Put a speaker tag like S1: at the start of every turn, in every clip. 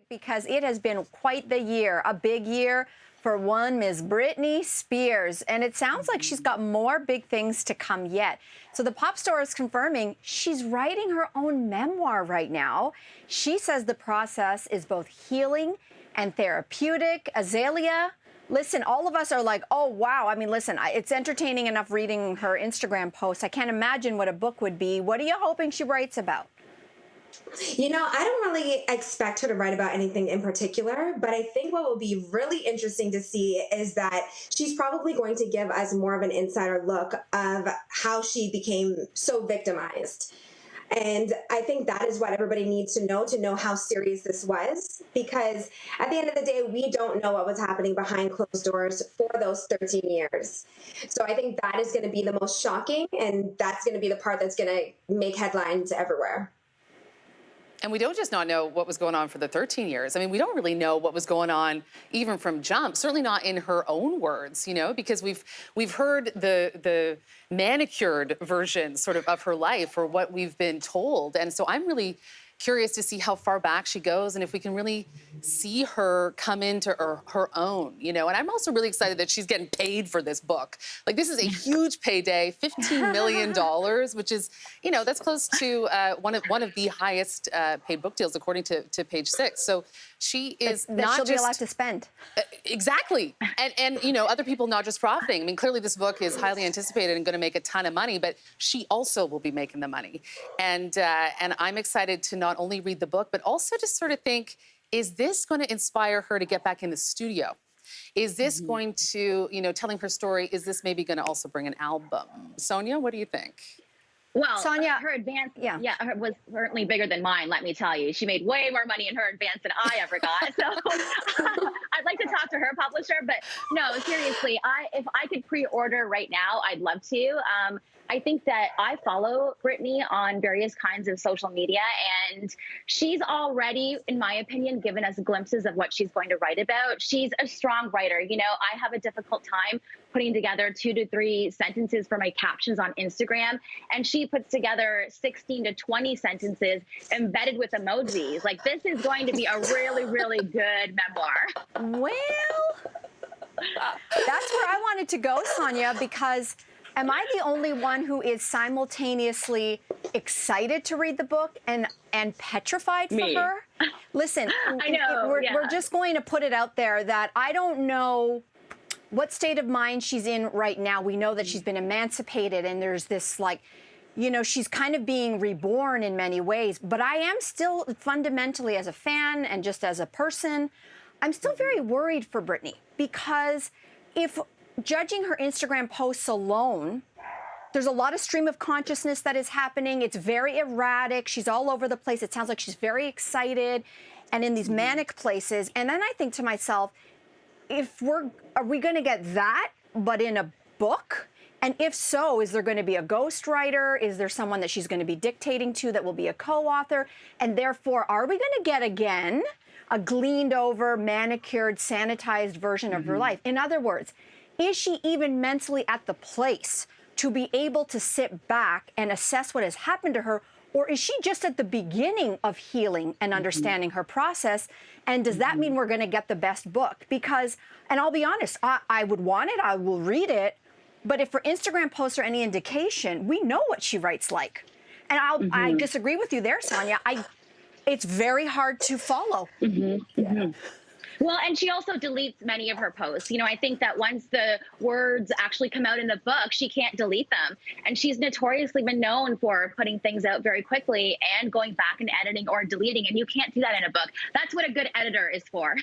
S1: Because it has been quite the year, a big year for one Ms. Britney Spears. And it sounds like she's got more big things to come yet. So the pop star is confirming she's writing her own memoir right now. She says the process is both healing and therapeutic. Azalea, listen, all of us are like, oh, wow. I mean, listen, it's entertaining enough reading her Instagram posts. I can't imagine what a book would be. What are you hoping she writes about?
S2: You know, I don't really expect her to write about anything in particular, but I think what will be really interesting to see is that she's probably going to give us more of an insider look of how she became so victimized. And I think that is what everybody needs to know how serious this was, because at the end of the day, we don't know what was happening behind closed doors for those 13 years. So I think that is going to be the most shocking, and that's going to be the part that's going to make headlines everywhere.
S3: And we don't just not know what was going on for the 13 years. I mean, we don't really know what was going on even from jump, certainly not in her own words, you know, because we've heard the manicured version sort of her life, or what we've been told. And so I'm really curious to see how far back she goes and if we can really see her come into her own, you know. And I'm also really excited that she's getting paid for this book. Like, this is a huge payday, $15 million, which is, you know, that's close to one of the highest paid book deals, according to Page Six. So she is
S1: that
S3: not
S1: she'll
S3: just...
S1: be allowed to spend.
S3: Exactly. And, you know, other people not just profiting. I mean, clearly this book is highly anticipated and going to make a ton of money, but she also will be making the money. And I'm excited to not only read the book, but also to sort of think, is this going to inspire her to get back in the studio? Is this going to, you know, telling her story, is this maybe going to also bring an album? Sonia, what do you think?
S4: Well,
S1: Sonia,
S4: her advance, was certainly bigger than mine, let me tell you. She made way more money in her advance than I ever got. So I'd like to talk to her publisher, but no, seriously, if I could pre-order right now, I'd love to. I think that I follow Britney on various kinds of social media, and she's already, in my opinion, given us glimpses of what she's going to write about. She's a strong writer. You know, I have a difficult time putting together 2 to 3 sentences for my captions on Instagram, and she puts together 16 to 20 sentences embedded with emojis. Like, this is going to be a really, really good memoir.
S1: Well, that's where I wanted to go, Sonia, because am I the only one who is simultaneously excited to read the book and petrified for her? Listen,
S4: I know,
S1: we're just going to put it out there that I don't know what state of mind she's in right now. We know that she's been emancipated, and there's this, like, you know, she's kind of being reborn in many ways. But I am still fundamentally, as a fan and just as a person, I'm still very worried for Britney, because if judging her Instagram posts alone, there's a lot of stream of consciousness that is happening. It's very erratic. She's all over the place. It sounds like she's very excited and in these manic places. And then I think to myself, are we going to get that, but in a book? And if so, is there going to be a ghostwriter? Is there someone that she's going to be dictating to that will be a co-author? And therefore, are we going to get again a gleaned over, manicured, sanitized version of her life? In other words, is she even mentally at the place to be able to sit back and assess what has happened to her? Or is she just at the beginning of healing and understanding her process? And does that mean we're going to get the best book? Because, and I'll be honest, I would want it, I will read it. But if her Instagram posts are any indication, we know what she writes like. And I disagree with you there, Sonia. It's very hard to follow.
S4: Well, and she also deletes many of her posts. You know, I think that once the words actually come out in the book, she can't delete them. And she's notoriously been known for putting things out very quickly and going back and editing or deleting. And you can't do that in a book. That's what a good editor is for.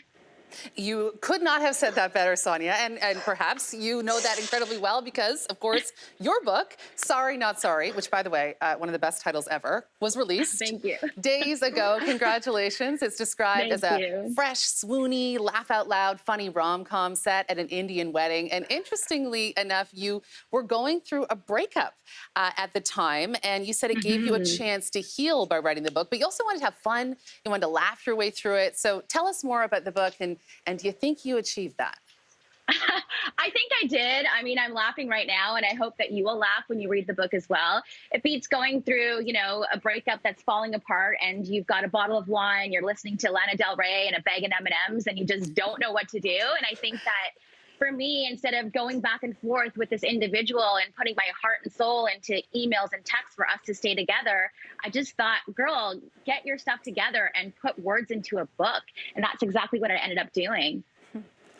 S3: You could not have said that better, Sonia, and perhaps you know that incredibly well because, of course, your book, Sorry Not Sorry, which, by the way, one of the best titles ever, was released
S4: Thank you.
S3: days ago. Congratulations. It's described as a fresh, swoony, laugh-out-loud, funny rom-com set at an Indian wedding. And interestingly enough, you were going through a breakup at the time, and you said it gave you a chance to heal by writing the book, but you also wanted to have fun. You wanted to laugh your way through it. So tell us more about the book, and do you think you achieved that?
S4: I think I did. I mean, I'm laughing right now, and I hope that you will laugh when you read the book as well. It beats going through, a breakup that's falling apart, and you've got a bottle of wine, you're listening to Lana Del Rey and a bag of M&Ms, and you just don't know what to do. And I think that for me, instead of going back and forth with this individual and putting my heart and soul into emails and texts for us to stay together, I just thought, girl, get your stuff together and put words into a book. And that's exactly what I ended up doing.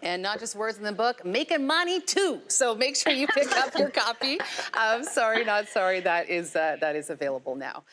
S3: And not just words in the book, making money too. So make sure you pick up your copy of Sorry Not Sorry. That is available now.